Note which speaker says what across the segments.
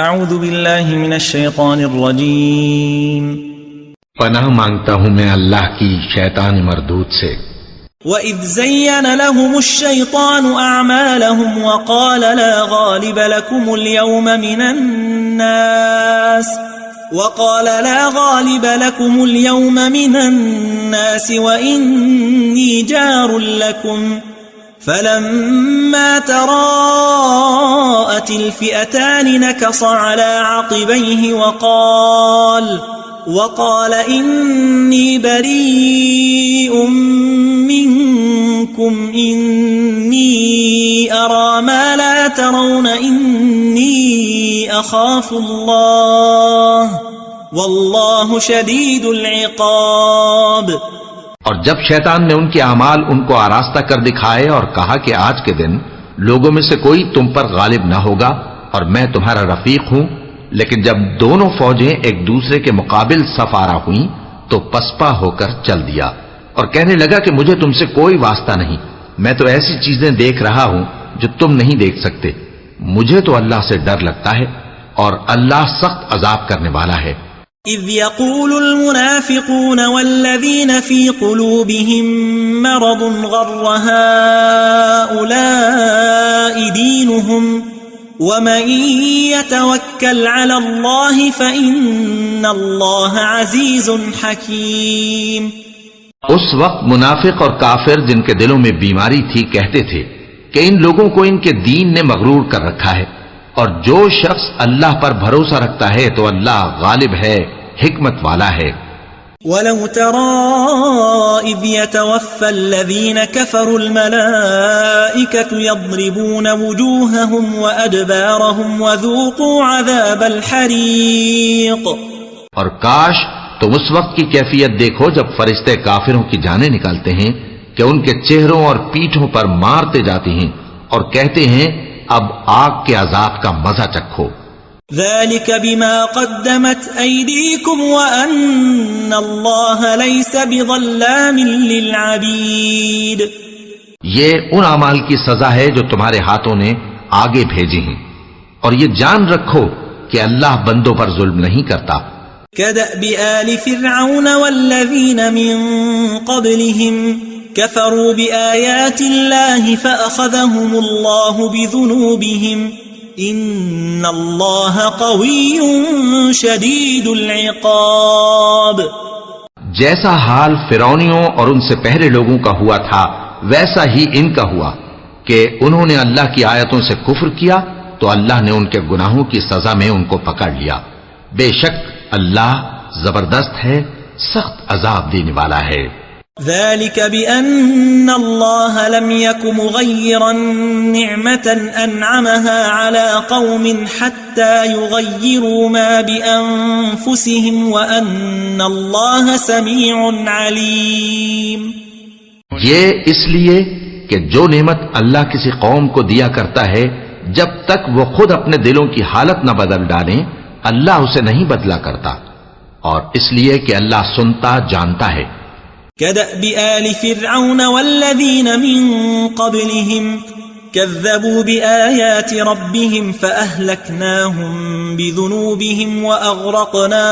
Speaker 1: اعوذ باللہ من الشیطان الرجیم
Speaker 2: پناہ مانگتا ہوں میں اللہ کی شیطان مردود سے۔
Speaker 1: وَإِذْ زَيَّنَ لَهُمُ الشَّيْطَانُ أَعْمَالَهُمْ وَقَالَ لَا غَالِبَ لَكُمُ الْيَوْمَ مِنَ النَّاسِ وَإِنِّي جَارٌ لَكُمْ فَلَمَّا تَرَاءَتِ الْفِئَتَانِ نَكَصَ عَلَى عَقِبَيْهِ وقال إني بريء منكم إني أرى ما لا ترون إني أخاف الله والله شديد العقاب۔
Speaker 2: اور جب شیطان نے ان کے اعمال ان کو آراستہ کر دکھائے اور کہا کہ آج کے دن لوگوں میں سے کوئی تم پر غالب نہ ہوگا اور میں تمہارا رفیق ہوں، لیکن جب دونوں فوجیں ایک دوسرے کے مقابل صف آرا ہوئیں تو پسپا ہو کر چل دیا اور کہنے لگا کہ مجھے تم سے کوئی واسطہ نہیں، میں تو ایسی چیزیں دیکھ رہا ہوں جو تم نہیں دیکھ سکتے، مجھے تو اللہ سے ڈر لگتا ہے اور اللہ سخت عذاب کرنے والا ہے۔
Speaker 1: اذ يقول المنافقون والذين في قلوبهم مرض غر هؤلاء دينهم وَمَن يَتَوَكَّلْ عَلَى اللَّهِ فَإِنَّ اللَّهَ عَزِيزٌ حَكِيمٌ۔
Speaker 2: اس وقت منافق اور کافر جن کے دلوں میں بیماری تھی کہتے تھے کہ ان لوگوں کو ان کے دین نے مغرور کر رکھا ہے، اور جو شخص اللہ پر بھروسہ رکھتا ہے تو اللہ غالب ہے، حکمت والا ہے۔
Speaker 1: وَلَوْ تَرَى إِذْ يَتَوَفَّى الَّذِينَ كَفَرُوا الْمَلَائِكَةُ يَضْرِبُونَ وُجُوهَهُمْ وَأَدْبَارَهُمْ وَذُوقُوا عَذَابَ الْحَرِيقِ۔
Speaker 2: اور کاش تم اس وقت کی کیفیت دیکھو جب فرشتے کافروں کی جانیں نکالتے ہیں کہ ان کے چہروں اور پیٹھوں پر مارتے جاتے ہیں اور کہتے ہیں اب آگ کے عذاب کا مزہ چکھو۔
Speaker 1: ذلك بما قدمت أيديكم وأن الله ليس بظلام للعبيد۔
Speaker 2: یہ ان اعمال کی سزا ہے جو تمہارے ہاتھوں نے آگے بھیجے ہیں، اور یہ جان رکھو کہ اللہ بندوں پر ظلم نہیں کرتا۔
Speaker 1: كدأب آل فرعون والذين من قبلهم كفروا بآيات الله فأخذهم الله بذنوبهم ان اللہ قوی شدید العقاب۔
Speaker 2: جیسا حال فرعونیوں اور ان سے پہلے لوگوں کا ہوا تھا ویسا ہی ان کا ہوا کہ انہوں نے اللہ کی آیتوں سے کفر کیا تو اللہ نے ان کے گناہوں کی سزا میں ان کو پکڑ لیا۔ بے شک اللہ زبردست ہے، سخت عذاب دینے والا ہے۔
Speaker 1: ذلك بأن الله لم يك مغيرا نعمة أنعمها على قوم حتى يغيروا ما بأنفسهم وأن الله سميع عليم۔
Speaker 2: یہ اس لیے کہ جو نعمت اللہ کسی قوم کو دیا کرتا ہے جب تک وہ خود اپنے دلوں کی حالت نہ بدل ڈالیں اللہ اسے نہیں بدلا کرتا، اور اس لیے کہ اللہ سنتا جانتا ہے۔
Speaker 1: كدأب آل فرعون والذين من قبلهم كذبوا بآيات ربهم فأهلكناهم بذنوبهم وأغرقنا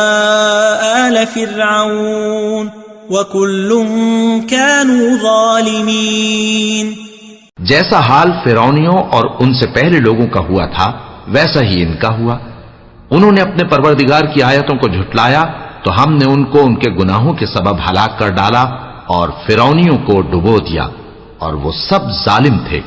Speaker 1: آل فرعون وكل كانوا ظالمين۔
Speaker 2: جیسا حال فرعونیوں اور ان سے پہلے لوگوں کا ہوا تھا ویسا ہی ان کا ہوا، انہوں نے اپنے پروردگار کی آیتوں کو جھٹلایا تو ہم نے ان کو ان کے گناہوں کے سبب ہلاک کر ڈالا اور فرعونیوں کو ڈبو دیا، اور وہ سب ظالم تھے۔